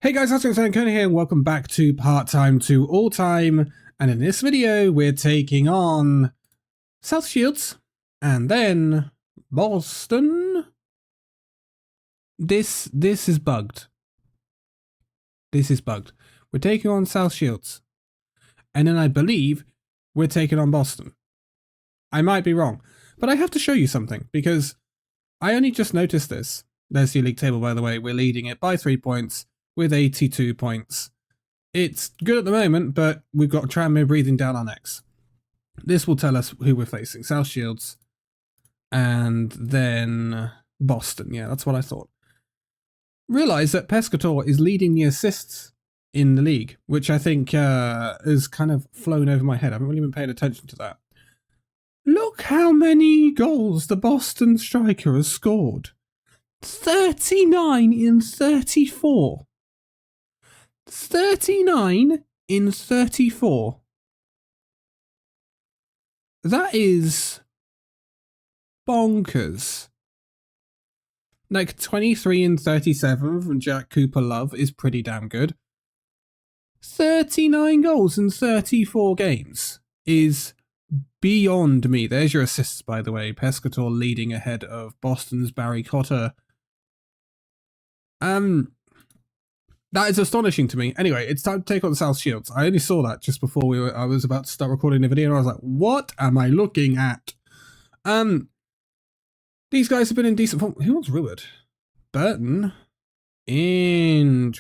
Hey guys, how's it going? Kona here and welcome back to Part-Time to All-Time. And in this video, we're taking on South Shields and then Boston. This is bugged. This is bugged. We're taking on South Shields. And then I believe we're taking on Boston. I might be wrong, but I have to show you something because I only just noticed this. There's the league table, by the way. We're leading it by 3 points. With 82 points. It's good at the moment, but we've got Tranmere breathing down our necks. This will tell us who we're facing. South Shields and then Boston. Yeah, that's what I thought. Realise that Pescator is leading the assists in the league, which I think has kind of flown over my head. I haven't really been paying attention to that. Look how many goals the Boston striker has scored. 39 in 34. 39 in 34. That is bonkers. Like 23 in 37 from Jack Cooper Love is pretty damn good. 39 goals in 34 games is beyond me. There's your assists, by the way. Pescator leading ahead of Boston's Barry Cotter. That is astonishing to me. Anyway, it's time to take on South Shields. I only saw that just before I was about to start recording the video, and I was like, what am I looking at? These guys have been in decent form. Who wants Ruud? Burton? Interesting.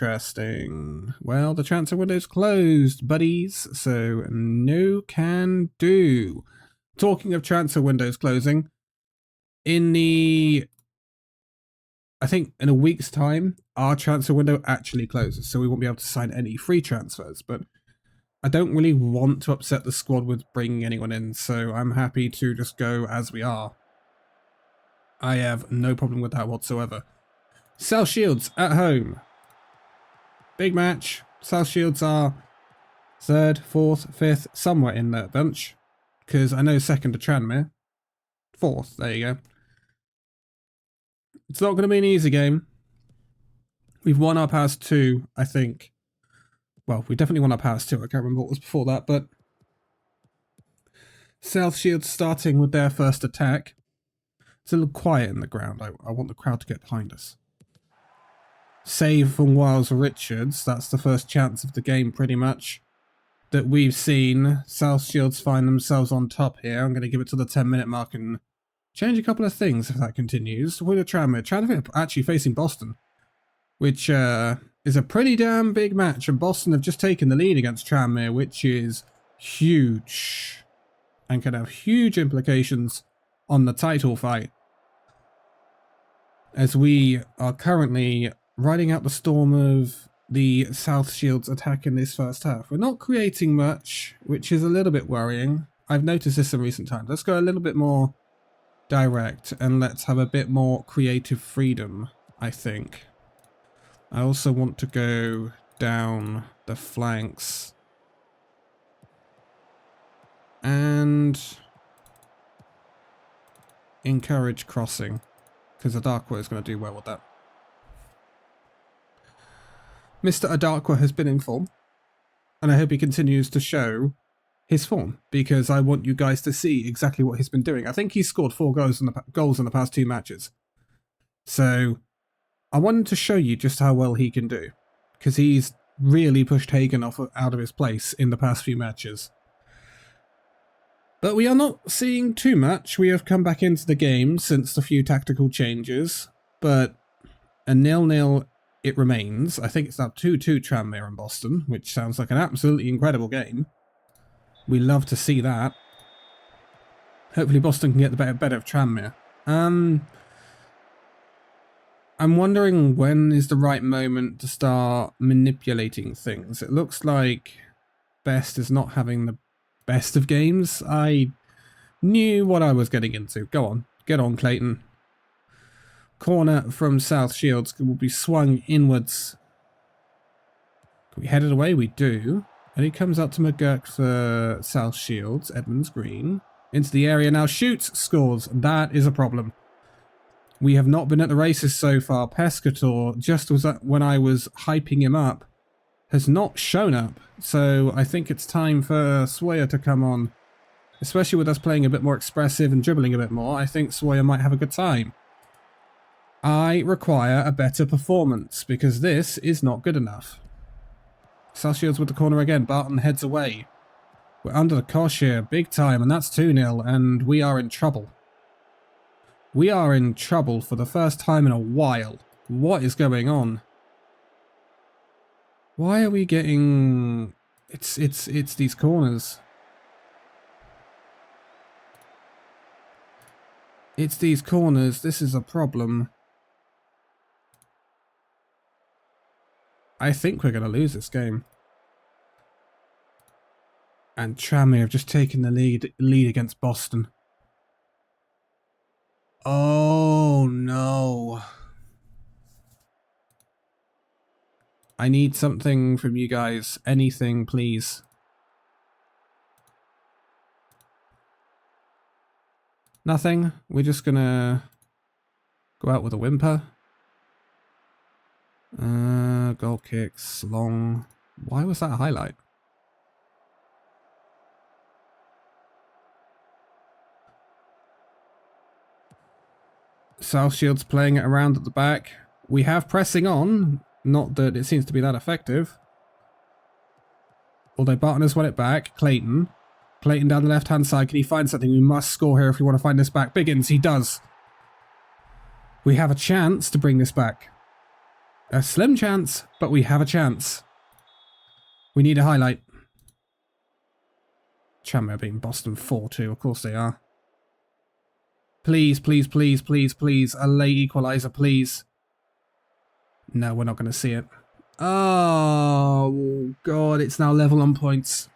Well, the transfer window's closed, buddies, so no can do. Talking of transfer windows closing, I think in a week's time, our transfer window actually closes, so we won't be able to sign any free transfers, but I don't really want to upset the squad with bringing anyone in, so I'm happy to just go as we are. I have no problem with that whatsoever. South Shields at home. Big match. South Shields are 3rd, 4th, 5th, somewhere in that bunch, because I know 2nd to Tranmere. 4th, there you go. It's not going to be an easy game. We've won our past 2, I think. Well, we definitely won our past 2. I can't remember what was before that, but South Shields starting with their first attack. It's a little quiet in the ground. I want the crowd to get behind us. Save from Wiles Richards. That's the first chance of the game, pretty much, that we've seen. South Shields find themselves on top here. I'm going to give it to the 10-minute mark and change a couple of things if that continues. With a Tranmere. Tranmere actually facing Boston, which is a pretty damn big match. And Boston have just taken the lead against Tranmere, which is huge and can have huge implications on the title fight. As we are currently riding out the storm of the South Shields attack in this first half. We're not creating much, which is a little bit worrying. I've noticed this in recent times. Let's go a little bit more direct and let's have a bit more creative freedom, I think. I also want to go down the flanks and encourage crossing, because Adakwa is going to do well with that. Mr. Adakwa has been in form, and I hope he continues to show his form, because I want you guys to see exactly what he's been doing. I think he's scored 4 goals in the past 2 matches. So I wanted to show you just how well he can do, because he's really pushed Hagen out of his place in the past few matches. But we are not seeing too much. We have come back into the game since the few tactical changes, but a 0-0 it remains. I think it's now 2-2 Tranmere and Boston, which sounds like an absolutely incredible game. We love to see that. Hopefully Boston can get the better of Tranmere. I'm wondering when is the right moment to start manipulating things. It looks like Best is not having the best of games. I knew what I was getting into. Go on. Get on, Clayton. Corner from South Shields will be swung inwards. Can we head it away? We do. And he comes out to McGurk for South Shields. Edmonds Green. Into the area now. Shoots. Scores. That is a problem. We have not been at the races so far. Pescator, just was when I was hyping him up, has not shown up. So I think it's time for Sawyer to come on. Especially with us playing a bit more expressive and dribbling a bit more, I think Sawyer might have a good time. I require a better performance, because this is not good enough. Southshields with the corner again. Barton heads away. We're under the cosh here, big time, and that's 2-0, and we are in trouble. We are in trouble for the first time in a while. What is going on? Why are we getting... It's these corners. It's these corners. This is a problem. I think we're going to lose this game. And Tranmere have just taken the lead against Boston. Oh no. I need something from you guys. Anything, please. Nothing. We're just gonna go out with a whimper. Goal kicks, long. Why was that a highlight? Southshield's playing it around at the back. We have pressing on. Not that it seems to be that effective. Although Barton has won it back. Clayton. Clayton down the left-hand side. Can he find something? We must score here if we want to find this back. Biggins, he does. We have a chance to bring this back. A slim chance, but we have a chance. We need a highlight. Tranmere beating Boston 4-2. Of course they are. Please, please, please, please, please. A late equaliser, please. No, we're not going to see it. Oh, God. It's now level on points.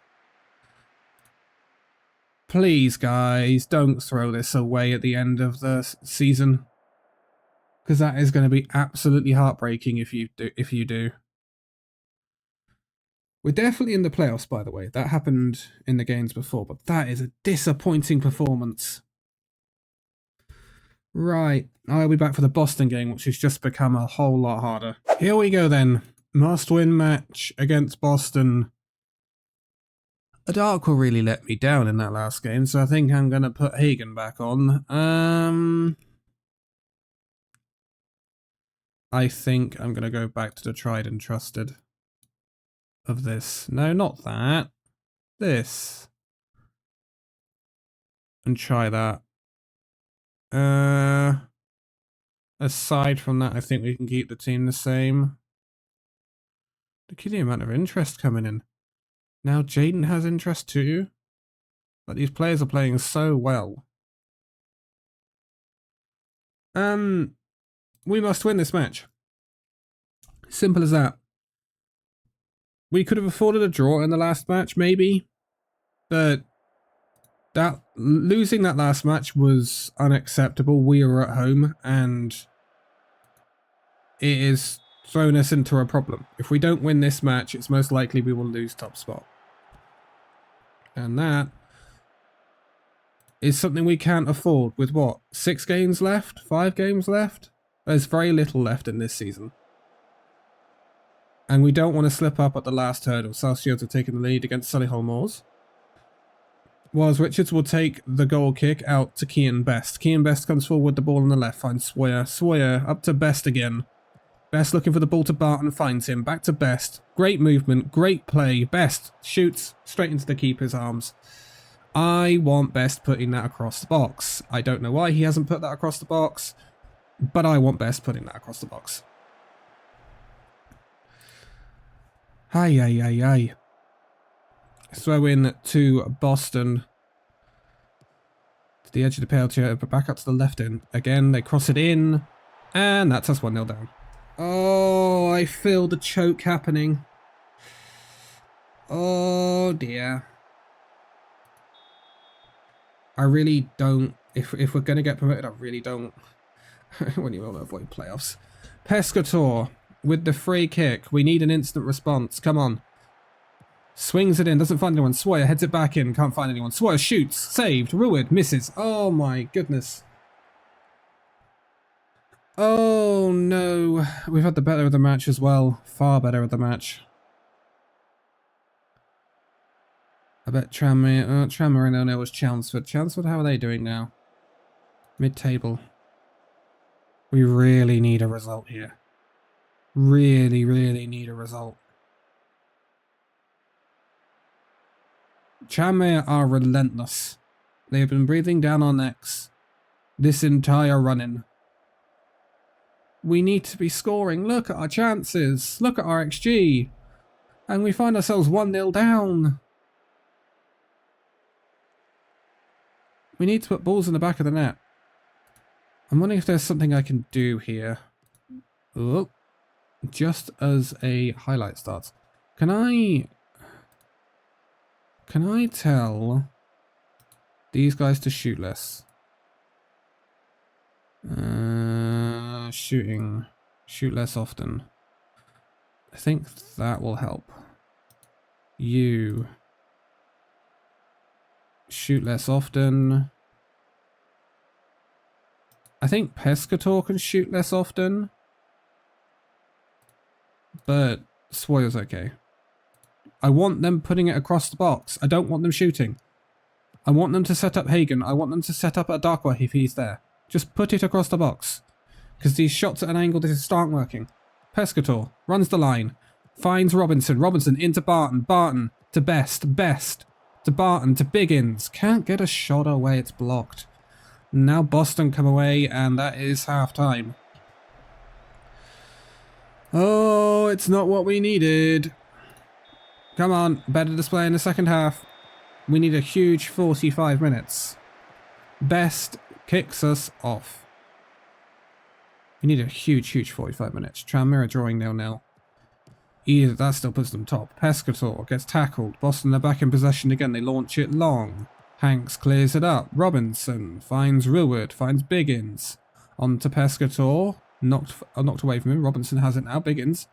Please, guys, don't throw this away at the end of the season. Because that is going to be absolutely heartbreaking if you do. We're definitely in the playoffs, by the way. That happened in the games before, but that is a disappointing performance. Right, I'll be back for the Boston game, which has just become a whole lot harder. Here we go then. Must-win match against Boston. Adarko really let me down in that last game, so I think I'm going to put Hagen back on. I think I'm going to go back to the tried and trusted of this. No, not that. This. And try that. Aside from that, I think we can keep the team the same. Look at the amount of interest coming in. Now Jaden has interest too. But these players are playing so well. We must win this match. Simple as that. We could have afforded a draw in the last match, maybe. But losing that last match was unacceptable. We were at home, and it has thrown us into a problem. If we don't win this match, it's most likely we will lose top spot. And that is something we can't afford with what? 6 games left? 5 games left? There's very little left in this season. And we don't want to slip up at the last hurdle. Southshields have taken the lead against Solihull Moors. Whilst Richards will take the goal kick out to Kean Best. Kean Best comes forward with the ball on the left, finds Sawyer. Sawyer up to Best again. Best looking for the ball to Barton, finds him. Back to Best. Great movement, great play. Best shoots straight into the keeper's arms. I want Best putting that across the box. I don't know why he hasn't put that across the box, but I want Best putting that across the box. Ay, ay, ay, ay. Throw in to Boston. To the edge of the penalty area, but back up to the left end. Again, they cross it in. And that's us 1-0 down. Oh, I feel the choke happening. Oh, dear. I really don't. If we're going to get promoted, I really don't. When you want to avoid playoffs. Pescator with the free kick. We need an instant response. Come on. Swings it in, doesn't find anyone. Sawyer heads it back in, can't find anyone. Sawyer shoots, saved, Ruid, misses. Oh my goodness. Oh no, we've had the better of the match as well. Far better of the match. I bet Tranmere and Ono was Chelmsford. Chelmsford, how are they doing now? Mid-table. We really need a result here. Really, really need a result. Tranmere are relentless. They have been breathing down our necks this entire run-in. We need to be scoring. Look at our chances. Look at our XG. And we find ourselves 1-0 down. We need to put balls in the back of the net. I'm wondering if there's something I can do here. Oh, just as a highlight starts. Can I tell these guys to shoot less? Shoot less often. I think that will help. You shoot less often. I think Pescator can shoot less often, but Swoyer's okay. I want them putting it across the box. I don't want them shooting. I want them to set up Hagen. I want them to set up a Darkwa if he's there. Just put it across the box. Because these shots at an angle just aren't working. Pescator runs the line. Finds Robinson. Robinson into Barton. Barton to Best. Best to Barton to Biggins. Can't get a shot away. It's blocked. Now Boston come away and that is half time. Oh, it's not what we needed. Come on. Better display in the second half. We need a huge 45 minutes. Best kicks us off. We need a huge 45 minutes. Tranmere drawing 0-0. Either that still puts them top. Pescator gets tackled. Boston are back in possession again. They launch it long. Hanks clears it up. Robinson finds Reward. Finds Biggins. On to Pescator. Knocked away from him. Robinson has it now. Biggins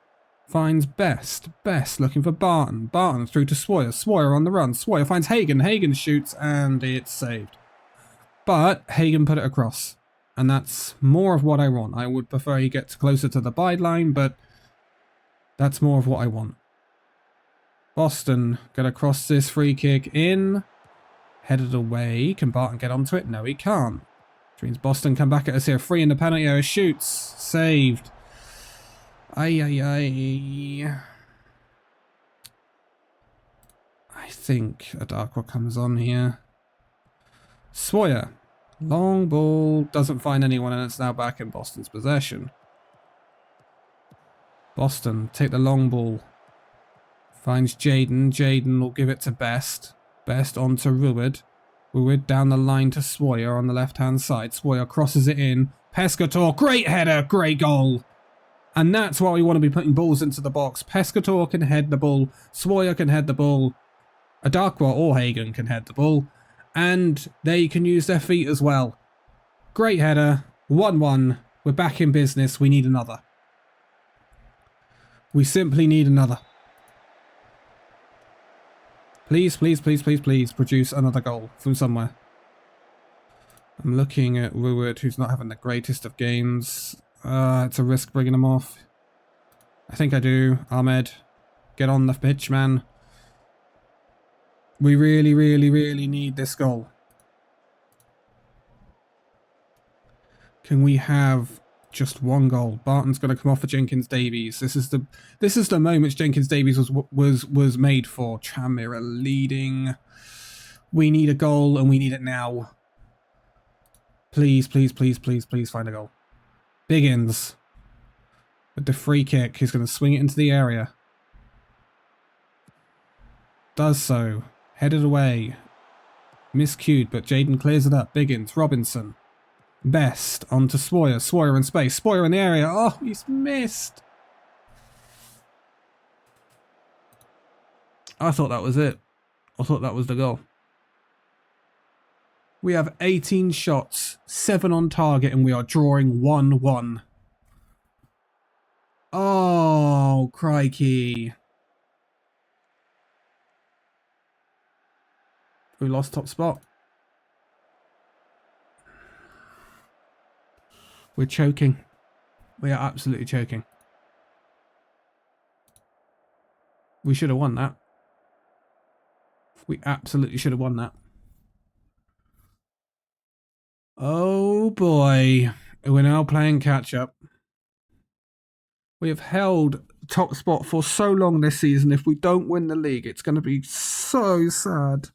finds Best. Best looking for Barton. Barton through to Swoyer. Swoyer on the run. Swoyer finds Hagen. Hagen shoots and it's saved. But Hagen put it across. And that's more of what I want. I would prefer he gets closer to the byline, but that's more of what I want. Boston gonna cross this free kick in. Headed away. Can Barton get onto it? No, he can't. Which means Boston come back at us here. Free in the penalty area. Shoots. Saved. I think a Darkwa comes on here. Swoyer. Long ball. Doesn't find anyone and it's now back in Boston's possession. Boston take the long ball. Finds Jaden. Jaden will give it to Best. Best on to Ruward. Ruward down the line to Swoyer on the left-hand side. Swoyer crosses it in. Pescator. Great header. Great goal. And that's why we want to be putting balls into the box. Pescator can head the ball. Swoyer can head the ball. Adakwa or Hagen can head the ball. And they can use their feet as well. Great header. 1-1. We're back in business. We need another. We simply need another. Please, please, please, please, please produce another goal from somewhere. I'm looking at Ruward, who's not having the greatest of games. It's a risk bringing him off. I think I do. Ahmed, get on the pitch, man. We really, really, really need this goal. Can we have just one goal? Barton's going to come off for Jenkins Davies. This is the moment Jenkins Davies was made for. Tranmere are leading. We need a goal and we need it now. Please, please, please, please, please find a goal. Biggins with the free kick. He's going to swing it into the area. Does so. Headed away. Miscued, but Jaden clears it up. Biggins, Robinson. Best onto Swoyer. Swoyer in space. Swoyer in the area. Oh, he's missed. I thought that was it. I thought that was the goal. We have 18 shots, 7 on target, and we are drawing 1-1. Oh, crikey. We lost top spot. We're choking. We are absolutely choking. We should have won that. We absolutely should have won that. Oh boy. We're now playing catch up. We have held top spot for so long this season. If we don't win the league, it's going to be so sad.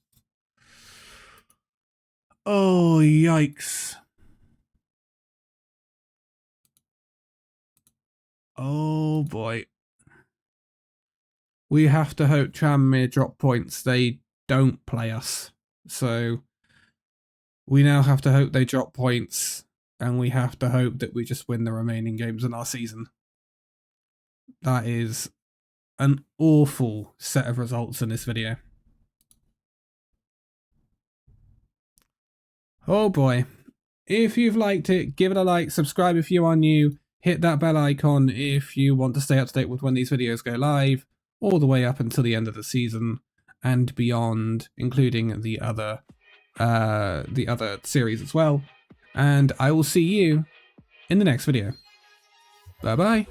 Oh, yikes. Oh boy. We have to hope Tranmere drop points. They don't play us. So we now have to hope they drop points, and we have to hope that we just win the remaining games in our season. That is an awful set of results in this video. Oh boy. If you've liked it, give it a like, subscribe if you are new, hit that bell icon if you want to stay up to date with when these videos go live, all the way up until the end of the season and beyond, including the other series as well. And I will see you in the next video. Bye bye.